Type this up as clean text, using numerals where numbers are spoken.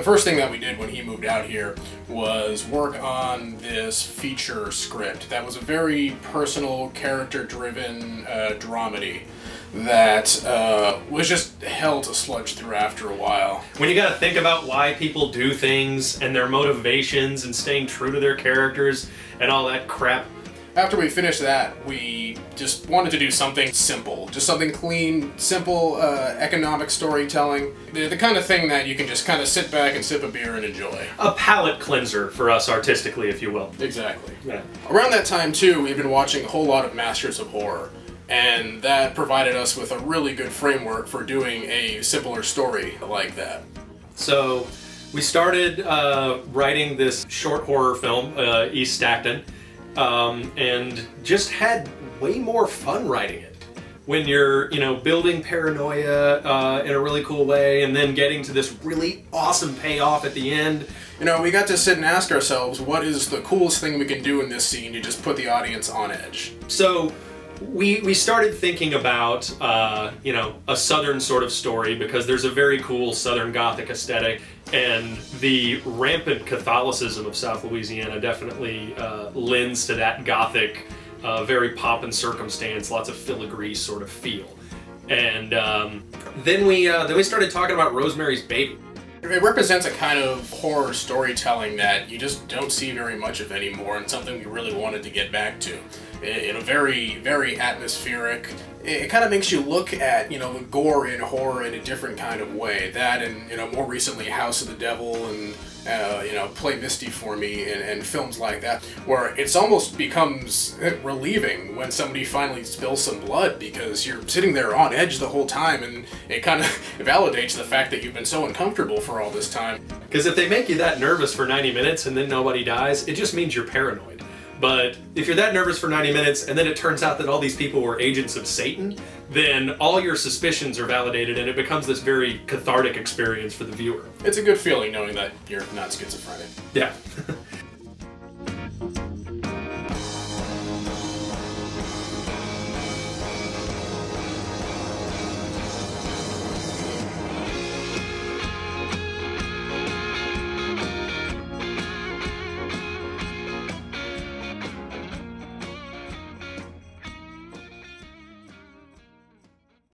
The first thing that we did when he moved out here was work on this feature script that was a very personal, character-driven dramedy that was just hell to sludge through after a while. When you gotta think about why people do things and their motivations and staying true to their characters and all that crap. After we finished that, we just wanted to do something simple. Just something clean, simple, economic storytelling. The kind of thing that you can just kind of sit back and sip a beer and enjoy. A palate cleanser for us artistically, if you will. Exactly. Yeah. Around that time, too, we've been watching a whole lot of Masters of Horror. And that provided us with a really good framework for doing a simpler story like that. So, we started writing this short horror film, East Stackton. And just had way more fun writing it. When you're, building paranoia in a really cool way and then getting to this really awesome payoff at the end. We got to sit and ask ourselves, what is the coolest thing we can do in this scene to just put the audience on edge? So, we started thinking about, a southern sort of story because there's a very cool southern gothic aesthetic, and the rampant Catholicism of South Louisiana definitely lends to that gothic, very pomp and circumstance, lots of filigree sort of feel. And then we started talking about Rosemary's Baby. It represents a kind of horror storytelling that you just don't see very much of anymore, and something we really wanted to get back to. In a very, very atmospheric. It kind of makes you look at, the gore in horror in a different kind of way. That and, more recently House of the Devil and, Play Misty for Me and films like that, where it's almost becomes relieving when somebody finally spills some blood because you're sitting there on edge the whole time, and it kind of validates the fact that you've been so uncomfortable for all this time. Because if they make you that nervous for 90 minutes and then nobody dies, it just means you're paranoid. But if you're that nervous for 90 minutes and then it turns out that all these people were agents of Satan, then all your suspicions are validated and it becomes this very cathartic experience for the viewer. It's a good feeling knowing that you're not schizophrenic. Yeah.